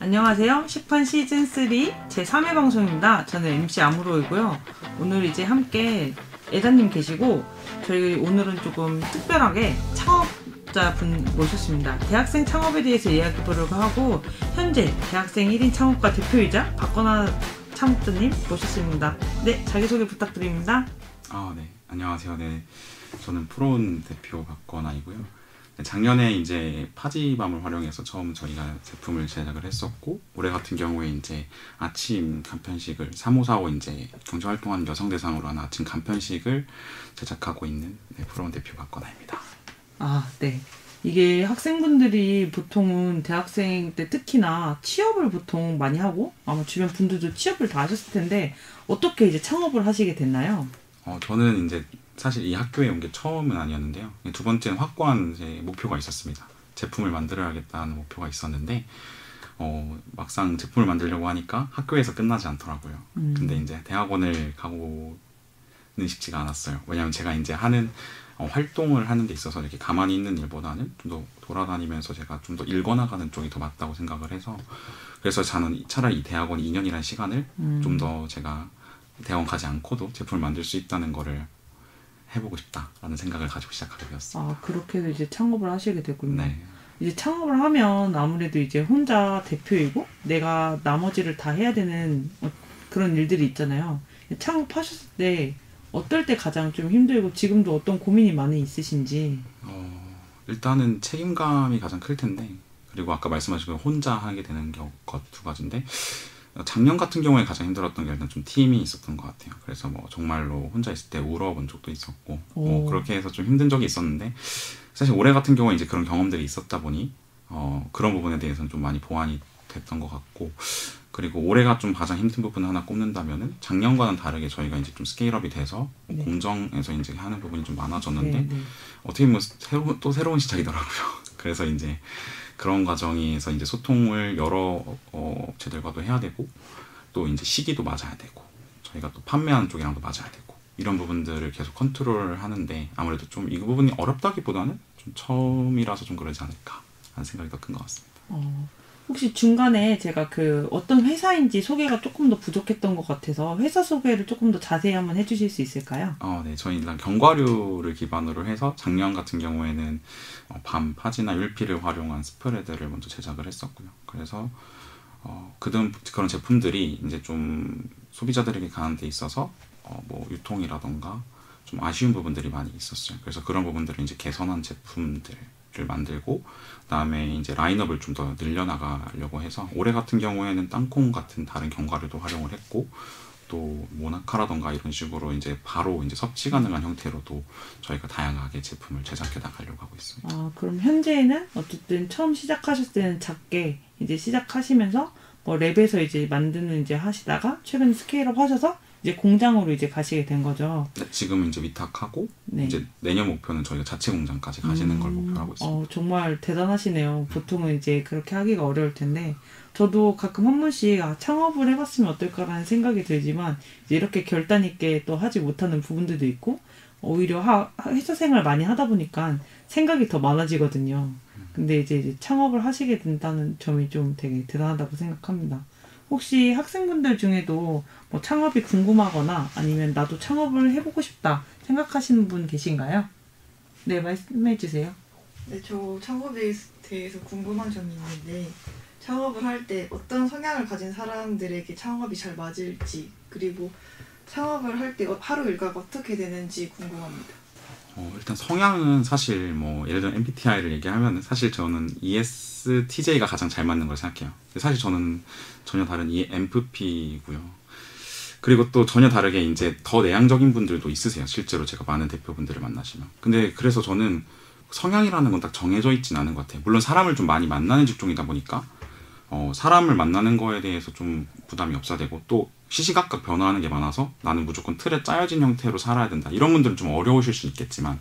안녕하세요. 시판 시즌3 제3회 방송입니다. 저는 MC 아무로이고요. 오늘 이제 함께 애다님 계시고 저희 오늘은 조금 특별하게 창업자분 모셨습니다. 대학생 창업에 대해서 이야기 보려고 하고 현재 대학생 1인 창업가 대표이자 박건아 창업자님 모셨습니다. 네, 자기소개 부탁드립니다. 네. 안녕하세요. 네. 저는 프로온 대표 박건아이고요. 작년에 이제 파지밤을 활용해서 처음 저희가 제품을 제작을 했었고, 올해 같은 경우에 이제 아침 간편식을 3545 이제 경제활동하는 여성 대상으로 하는 아침 간편식을 제작하고 있는 프로온 대표 박건아입니다. 네. 이게 학생분들이 보통은 대학생 때 특히나 취업을 보통 많이 하고, 아마 주변 분들도 취업을 다 하셨을 텐데, 어떻게 이제 창업을 하시게 됐나요? 저는 이제 사실 이 학교에 온 게 처음은 아니었는데요. 두 번째는 확고한 제 목표가 있었습니다. 제품을 만들어야겠다는 목표가 있었는데 막상 제품을 만들려고 하니까 학교에서 끝나지 않더라고요. 근데 이제 대학원을 가고는 쉽지가 않았어요. 왜냐하면 제가 이제 하는 활동을 하는 데 있어서 이렇게 가만히 있는 일보다는 좀 더 돌아다니면서 제가 좀 더 읽어나가는 쪽이 더 맞다고 생각을 해서, 그래서 저는 차라리 이 대학원 2년이라는 시간을 좀 더 제가 대학원 가지 않고도 제품을 만들 수 있다는 거를 해보고 싶다라는 생각을 가지고 시작하게 되었어요. 그렇게 해서 이제 창업을 하시게 됐군요. 네. 이제 창업을 하면 아무래도 이제 혼자 대표이고 내가 나머지를 다 해야 되는 그런 일들이 있잖아요. 창업하셨을 때 어떨 때 가장 좀 힘들고 지금도 어떤 고민이 많이 있으신지? 일단은 책임감이 가장 클 텐데, 그리고 아까 말씀하신 혼자 하게 되는 것 두 가지인데, 작년 같은 경우에 가장 힘들었던 게 일단 좀 팀이 있었던 것 같아요. 그래서 정말로 혼자 있을 때 울어본 적도 있었고, 그렇게 해서 좀 힘든 적이 있었는데, 사실 올해 같은 경우에 이제 그런 경험들이 있었다 보니 그런 부분에 대해서는 좀 많이 보완이 됐던 것 같고, 그리고 올해가 좀 가장 힘든 부분 하나 꼽는다면은 작년과는 다르게 저희가 이제 좀 스케일업이 돼서 공정에서 이제 하는 부분이 좀 많아졌는데, 어떻게 보면 또 새로운 시작이더라고요. 그래서 이제 그런 과정에서 이제 소통을 여러 업체들과도 해야 되고, 또 이제 시기도 맞아야 되고, 저희가 또 판매하는 쪽이랑도 맞아야 되고, 이런 부분들을 계속 컨트롤 하는데, 아무래도 좀 이 부분이 어렵다기보다는 좀 처음이라서 좀 그러지 않을까 하는 생각이 더 큰 것 같습니다. 혹시 중간에 제가 어떤 회사인지 소개가 조금 더 부족했던 것 같아서 회사 소개를 조금 더 자세히 한번 해주실 수 있을까요? 네. 저희 일단 견과류를 기반으로 해서 작년 같은 경우에는 밤, 파지나 율피를 활용한 스프레드를 먼저 제작을 했었고요. 그래서 그런 제품들이 이제 좀 소비자들에게 가는 데 있어서 유통이라던가 좀 아쉬운 부분들이 많이 있었어요. 그래서 그런 부분들을 이제 개선한 제품들을 만들고, 그다음에 이제 라인업을 좀 더 늘려나가려고 해서 올해 같은 경우에는 땅콩 같은 다른 견과류도 활용을 했고, 또 모나카라던가 이런 식으로 이제 바로 이제 섭취 가능한 형태로도 저희가 다양하게 제품을 제작해 나가려고 하고 있습니다. 그럼 현재는 어쨌든 처음 시작하셨을 때는 작게 이제 시작하시면서 랩에서 이제 만드는 이제 하시다가 최근 스케일업 하셔서 이제 공장으로 이제 가시게 된 거죠. 네, 지금 이제 위탁하고 이제 내년 목표는 저희가 자체 공장까지 가시는 걸 목표로 하고 있습니다. 정말 대단하시네요. 보통은 이제 그렇게 하기가 어려울 텐데, 저도 가끔 한 번씩 창업을 해봤으면 어떨까라는 생각이 들지만 이제 이렇게 결단 있게 또 하지 못하는 부분들도 있고, 오히려 회사 생활 많이 하다 보니까 생각이 더 많아지거든요. 근데 이제 창업을 하시게 된다는 점이 좀 되게 대단하다고 생각합니다. 혹시 학생분들 중에도 창업이 궁금하거나 아니면 나도 창업을 해보고 싶다 생각하시는 분 계신가요? 네, 말씀해 주세요. 네, 저 창업에 대해서 궁금한 점이 있는데, 창업을 할 때 어떤 성향을 가진 사람들에게 창업이 잘 맞을지, 그리고 창업을 할 때 하루 일과가 어떻게 되는지 궁금합니다. 일단 성향은 사실 예를 들어 MBTI를 얘기하면 사실 저는 ESTJ가 가장 잘 맞는 걸 생각해요. 사실 저는 전혀 다른 ENFP고요. 그리고 또 전혀 다르게 이제 더 내향적인 분들도 있으세요. 실제로 제가 많은 대표분들을 만나시면. 근데 그래서 저는 성향이라는 건 딱 정해져 있진 않은 것 같아요. 물론 사람을 좀 많이 만나는 직종이다 보니까 사람을 만나는 거에 대해서 좀 부담이 없어야 되고, 또 시시각각 변화하는 게 많아서 나는 무조건 틀에 짜여진 형태로 살아야 된다, 이런 분들은 좀 어려우실 수 있겠지만,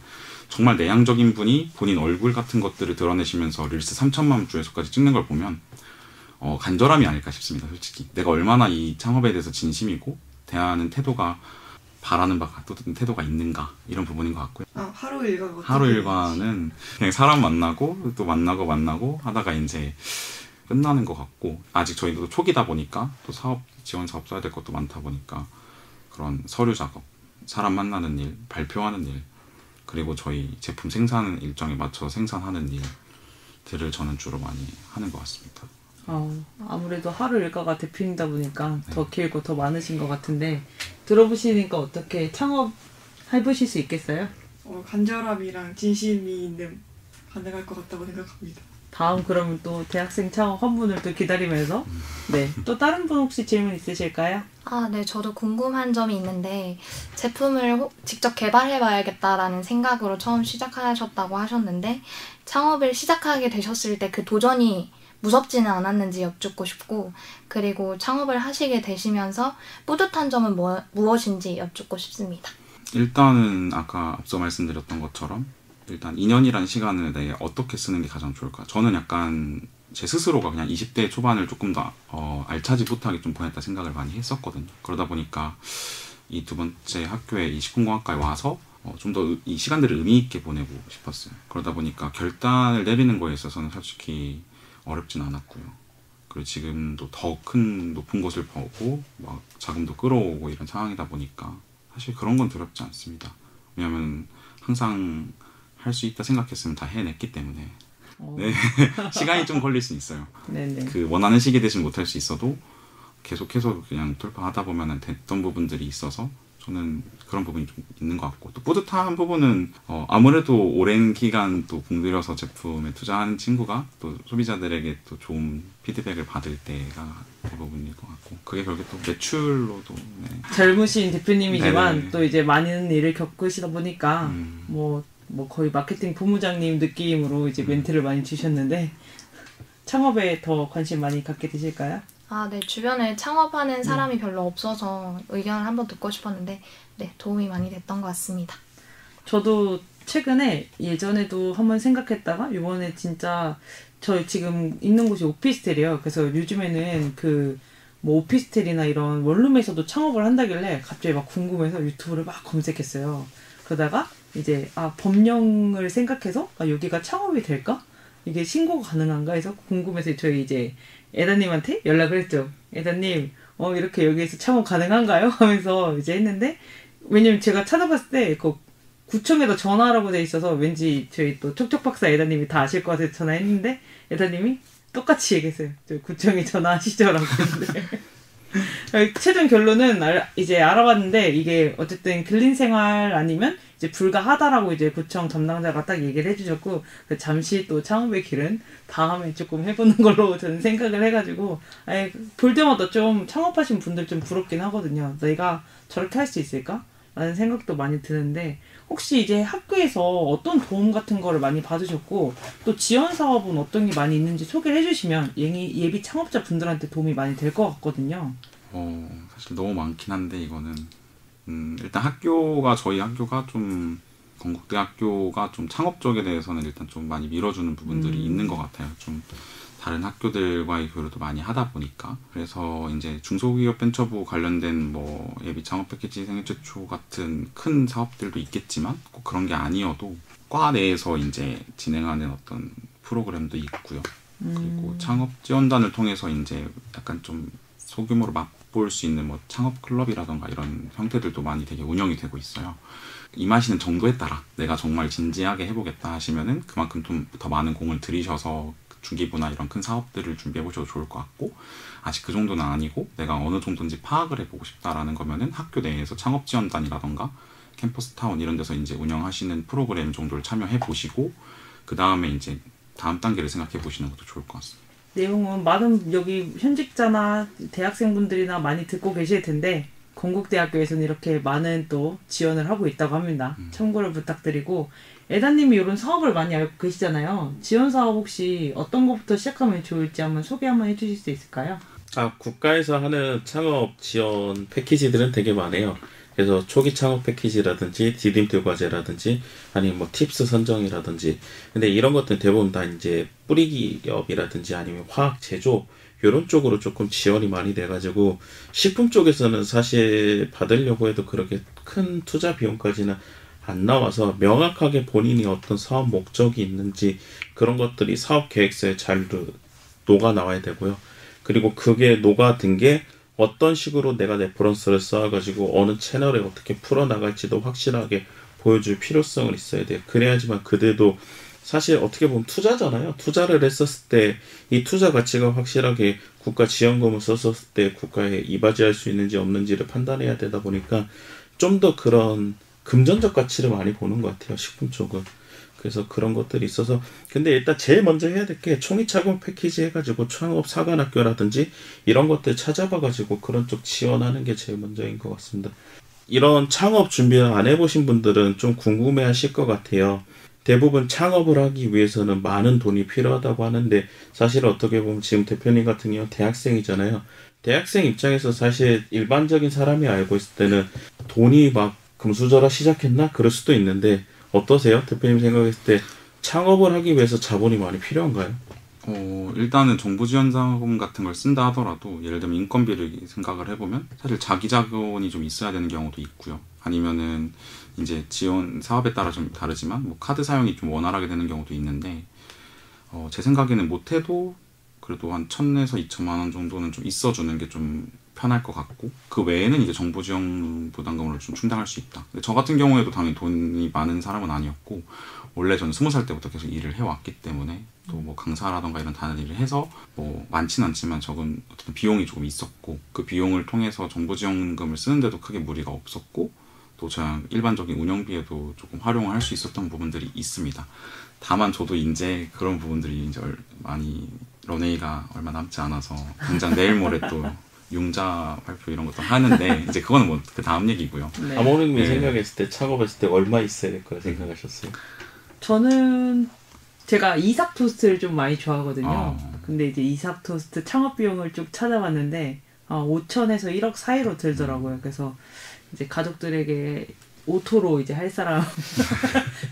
정말 내향적인 분이 본인 얼굴 같은 것들을 드러내시면서 릴스 3천만 조회수까지 찍는 걸 보면 간절함이 아닐까 싶습니다. 솔직히 내가 얼마나 이 창업에 대해서 진심이고 대하는 태도가 바라는 바가 또 태도가 있는가, 이런 부분인 것 같고요. 하루 일과가 하루 일과는 그냥 사람 만나고 또 만나고 하다가 이제 끝나는 것 같고 아직 저희도 초기다 보니까 또 사업 지원 사업 써야 될 것도 많다 보니까 그런 서류 작업, 사람 만나는 일, 발표하는 일 그리고 저희 제품 생산 일정에 맞춰 생산하는 일들을 저는 주로 많이 하는 것 같습니다. 아무래도 하루 일과가 대표이다 보니까 네. 더 길고 더 많으신 것 같은데 들어보시니까 어떻게 창업해보실 수 있겠어요? 간절함이랑 진심이 있는 가능할 것 같다고 생각합니다. 다음 그러면 또 대학생 창업 한 분을 또 기다리면서 네, 또 다른 분 혹시 질문 있으실까요? 네, 저도 궁금한 점이 있는데 제품을 직접 개발해봐야겠다라는 생각으로 처음 시작하셨다고 하셨는데 창업을 시작하게 되셨을 때 그 도전이 무섭지는 않았는지 여쭙고 싶고 그리고 창업을 하시게 되시면서 뿌듯한 점은 무엇인지 여쭙고 싶습니다. 일단은 아까 앞서 말씀드렸던 것처럼 일단 2년이라는 시간을 내에 어떻게 쓰는 게 가장 좋을까? 저는 약간 제 스스로가 그냥 20대 초반을 조금 더 알차지 못하게 좀 보냈다 생각을 많이 했었거든요. 그러다 보니까 이 두 번째 학교에 이 식품공학과에 와서 좀 더 이 시간들을 의미 있게 보내고 싶었어요. 그러다 보니까 결단을 내리는 거에 있어서는 솔직히 어렵진 않았고요. 그리고 지금도 더 큰 높은 곳을 보고 막 자금도 끌어오고 이런 상황이다 보니까 사실 그런 건 두렵지 않습니다. 왜냐하면 항상 할 수 있다 생각했으면 다 해냈기 때문에 네. 시간이 좀 걸릴 수 있어요. 네네. 그 원하는 시기에 되진 못할 수 있어도 계속해서 그냥 돌파하다 보면 됐던 부분들이 있어서 저는 그런 부분이 좀 있는 것 같고 또 뿌듯한 부분은 아무래도 오랜 기간 또 공들여서 제품에 투자하는 친구가 또 소비자들에게 또 좋은 피드백을 받을 때가 대부분일 것 같고 그게 결국에 또 매출로도 네. 젊으신 대표님이지만 네네. 또 이제 많은 일을 겪으시다 보니까 뭐 거의 마케팅 본부장님 느낌으로 이제 멘트를 많이 주셨는데 창업에 더 관심 많이 갖게 되실까요? 네, 주변에 창업하는 사람이 별로 없어서 의견을 한번 듣고 싶었는데 네, 도움이 많이 됐던 것 같습니다. 저도 최근에 예전에도 한번 생각했다가 이번에 진짜 저희 지금 있는 곳이 오피스텔이에요. 그래서 요즘에는 뭐 오피스텔이나 이런 원룸에서도 창업을 한다길래 갑자기 막 궁금해서 유튜브를 막 검색했어요. 그러다가 이제 법령을 생각해서 여기가 창업이 될까? 이게 신고가 가능한가 해서 궁금해서 저희 이제 에다님한테 연락을 했죠. 에다님, 이렇게 여기에서 창업 가능한가요? 하면서 이제 했는데, 왜냐면 제가 찾아봤을 때, 구청에다 전화하라고 돼 있어서 왠지 저희 또 촉촉박사 에다님이 다 아실 것 같아서 전화했는데, 에다님이 똑같이 얘기했어요. 저 구청에 전화하시죠라고 했는데. 최종 결론은 이제 알아봤는데, 이게 어쨌든 근린 생활 아니면 이제 불가하다라고 이제 구청 담당자가 딱 얘기를 해주셨고 잠시 또 창업의 길은 다음에 조금 해보는 걸로 저는 생각을 해가지고 볼 때마다 좀 창업하신 분들 좀 부럽긴 하거든요. 내가 저렇게 할 수 있을까? 라는 생각도 많이 드는데 혹시 이제 학교에서 어떤 도움 같은 거를 많이 받으셨고 또 지원 사업은 어떤 게 많이 있는지 소개를 해주시면 예비 창업자 분들한테 도움이 많이 될 것 같거든요. 사실 너무 많긴 한데 이거는 일단 저희 학교가 좀 건국대학교가 좀 창업 쪽에 대해서는 일단 좀 많이 밀어주는 부분들이 있는 것 같아요. 좀 다른 학교들과의 교류도 많이 하다 보니까 그래서 이제 중소기업 벤처부 관련된 뭐 예비 창업 패키지 생애 최초 같은 큰 사업들도 있겠지만 꼭 그런 게 아니어도 과 내에서 이제 진행하는 어떤 프로그램도 있고요. 그리고 창업 지원단을 통해서 이제 약간 좀 소규모로 맛볼 수 있는 뭐 창업 클럽이라던가 이런 형태들도 많이 되게 운영이 되고 있어요. 임하시는 정도에 따라 내가 정말 진지하게 해보겠다 하시면은 그만큼 좀 더 많은 공을 들이셔서 중기부나 이런 큰 사업들을 준비해 보셔도 좋을 것 같고 아직 그 정도는 아니고 내가 어느 정도인지 파악을 해보고 싶다라는 거면은 학교 내에서 창업 지원단이라던가 캠퍼스 타운 이런 데서 이제 운영하시는 프로그램 정도를 참여해 보시고 그 다음에 이제 다음 단계를 생각해 보시는 것도 좋을 것 같습니다. 내용은 많은 여기 현직자나 대학생분들이나 많이 듣고 계실 텐데 건국대학교에서는 이렇게 많은 또 지원을 하고 있다고 합니다. 참고를 부탁드리고 에다님이 이런 사업을 많이 알고 계시잖아요. 지원 사업 혹시 어떤 것부터 시작하면 좋을지 한번 소개 한번 해주실 수 있을까요? 국가에서 하는 창업 지원 패키지들은 되게 많아요. 그래서 초기 창업 패키지라든지 디딤돌 과제라든지 아니면 뭐 팁스 선정이라든지 근데 이런 것들은 대부분 다 이제 뿌리 기업이라든지 아니면 화학 제조 이런 쪽으로 조금 지원이 많이 돼가지고 식품 쪽에서는 사실 받으려고 해도 그렇게 큰 투자 비용까지는 안 나와서 명확하게 본인이 어떤 사업 목적이 있는지 그런 것들이 사업 계획서에 잘 녹아 나와야 되고요. 그리고 그게 녹아든 게 어떤 식으로 내가 레퍼런스를 쌓아가지고 어느 채널에 어떻게 풀어나갈지도 확실하게 보여줄 필요성은 있어야 돼요. 그래야지만 그들도 사실 어떻게 보면 투자잖아요. 투자를 했었을 때 이 투자 가치가 확실하게 국가 지원금을 썼을 때 국가에 이바지할 수 있는지 없는지를 판단해야 되다 보니까 좀 더 그런 금전적 가치를 많이 보는 것 같아요. 식품 쪽은. 그래서 그런 것들이 있어서 근데 일단 제일 먼저 해야 될 게 총이 착용 패키지 해가지고 창업 사관학교라든지 이런 것들 찾아봐가지고 그런 쪽 지원하는 게 제일 먼저인 것 같습니다. 이런 창업 준비를 안 해보신 분들은 좀 궁금해하실 것 같아요. 대부분 창업을 하기 위해서는 많은 돈이 필요하다고 하는데 사실 어떻게 보면 지금 대표님 같은 경우는 대학생이잖아요. 대학생 입장에서 사실 일반적인 사람이 알고 있을 때는 돈이 막 금수저라 시작했나? 그럴 수도 있는데 어떠세요? 대표님 생각했을 때 창업을 하기 위해서 자본이 많이 필요한가요? 일단은 정부 지원 자금 같은 걸 쓴다 하더라도 예를 들면 인건비를 생각을 해보면 사실 자기 자본이 좀 있어야 되는 경우도 있고요. 아니면은 이제 지원 사업에 따라 좀 다르지만 뭐 카드 사용이 좀 원활하게 되는 경우도 있는데 제 생각에는 못해도 그래도 한 1,000에서 2천만 원 정도는 좀 있어주는 게 좀 편할 것 같고 그 외에는 이제 정부 지원 부담금으로 좀 충당할 수 있다. 근데 저 같은 경우에도 당연히 돈이 많은 사람은 아니었고 원래 저는 20살 때부터 계속 일을 해왔기 때문에 또 뭐 강사라던가 이런 다른 일을 해서 뭐 많지는 않지만 적은 어쨌든 비용이 조금 있었고 그 비용을 통해서 정부 지원금을 쓰는데도 크게 무리가 없었고 또 제가 일반적인 운영비에도 조금 활용을 할 수 있었던 부분들이 있습니다. 다만 저도 이제 그런 부분들이 이제 많이 런웨이가 얼마 남지 않아서 당장 내일 모레 또 융자 발표 이런 것도 하는데 이제 그거는 뭐 그 다음 얘기고요. 네. 아모님이 생각했을 때 창업했을 때 얼마 있어야 될 거라 생각하셨어요? 저는 제가 이삭 토스트를 좀 많이 좋아하거든요. 근데 이제 이삭 토스트 창업 비용을 쭉 찾아봤는데 5천에서 1억 사이로 들더라고요. 그래서 이제 가족들에게 오토로 이제 할 사람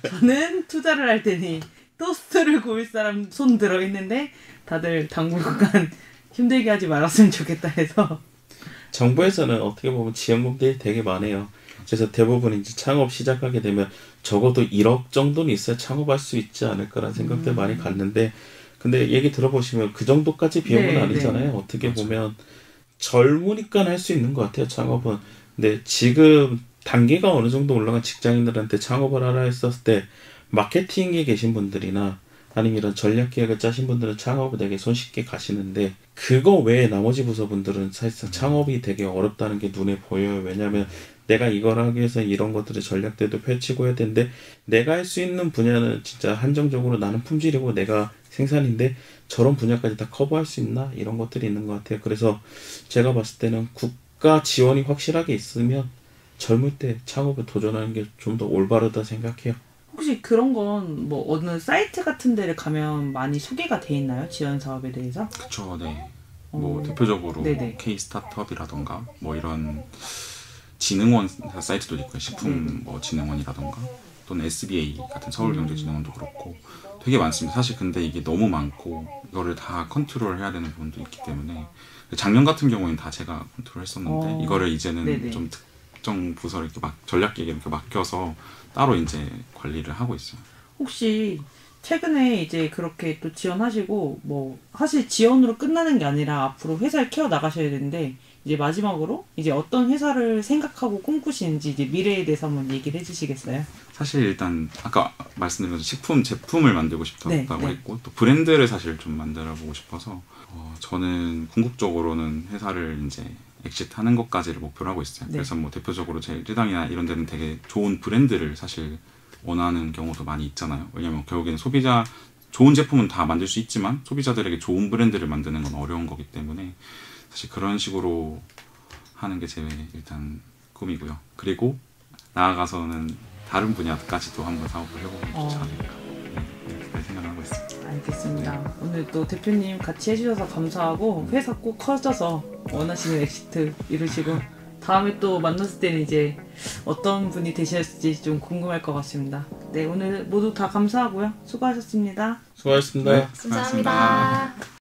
저는 투자를 할 테니 토스트를 구울 사람 손 들어 있는데 다들 당분간 힘들게 하지 말았으면 좋겠다 해서 정부에서는 어떻게 보면 지원금들이 되게 많아요. 그래서 대부분 이제 창업 시작하게 되면 적어도 1억 정도는 있어야 창업할 수 있지 않을까라는 생각들 많이 갔는데 근데 얘기 들어보시면 그 정도까지 비용은 아니잖아요. 네. 어떻게 맞아. 보면 젊으니까 할 수 있는 것 같아요. 창업은. 근데 지금 단계가 어느 정도 올라간 직장인들한테 창업을 하라 했었을 때 마케팅에 계신 분들이나 아니면 이런 전략 계획을 짜신 분들은 창업을 되게 손쉽게 가시는데 그거 외에 나머지 부서분들은 사실상 창업이 되게 어렵다는 게 눈에 보여요. 왜냐하면 내가 이걸 하기 위해서 이런 것들의 전략들도 펼치고 해야 되는데 내가 할 수 있는 분야는 진짜 한정적으로 나는 품질이고 내가 생산인데 저런 분야까지 다 커버할 수 있나? 이런 것들이 있는 것 같아요. 그래서 제가 봤을 때는 국가 지원이 확실하게 있으면 젊을 때 창업에 도전하는 게 좀 더 올바르다 생각해요. 혹시 그런 건 뭐 어느 사이트 같은 데를 가면 많이 소개가 돼 있나요? 지원 사업에 대해서? 그쵸, 네. 뭐 대표적으로 K 스타트업이라던가 뭐 이런 진흥원 사이트도 있고요. 식품 뭐 진흥원이라던가 또는 SBA 같은 서울경제진흥원도 그렇고 되게 많습니다. 사실 근데 이게 너무 많고 이거를 다 컨트롤 해야 되는 부분도 있기 때문에 작년 같은 경우에는 다 제가 컨트롤 했었는데 이거를 이제는 좀 특정 부서를 이렇게 전략계획에 이렇게 맡겨서 따로 이제 관리를 하고 있어요. 혹시 최근에 이제 그렇게 또 지원하시고 뭐 사실 지원으로 끝나는 게 아니라 앞으로 회사를 키워 나가셔야 되는데 이제 마지막으로 이제 어떤 회사를 생각하고 꿈꾸시는지 이제 미래에 대해서 한번 얘기를 해주시겠어요? 사실 일단 아까 말씀드린 식품 제품을 만들고 싶다고 했고 또 브랜드를 사실 좀 만들어보고 싶어서 저는 궁극적으로는 회사를 이제 엑시트하는 것까지를 목표로 하고 있어요. 그래서 뭐 대표적으로 제 일당이나 이런 데는 되게 좋은 브랜드를 사실 원하는 경우도 많이 있잖아요. 왜냐면 결국에는 소비자 좋은 제품은 다 만들 수 있지만 소비자들에게 좋은 브랜드를 만드는 건 어려운 거기 때문에 사실 그런 식으로 하는 게 제 일단 꿈이고요. 그리고 나아가서는 다른 분야까지도 한번 사업을 해보면 좋지 않을까 그렇게 생각하고 있습니다. 알겠습니다. 오늘 또 대표님 같이 해주셔서 감사하고 회사 꼭 커져서 원하시는 엑시트 이루시고 다음에 또 만났을 때는 이제 어떤 분이 되셨을지 좀 궁금할 것 같습니다. 네, 오늘 모두 다 감사하고요. 수고하셨습니다. 수고하셨습니다. 감사합니다.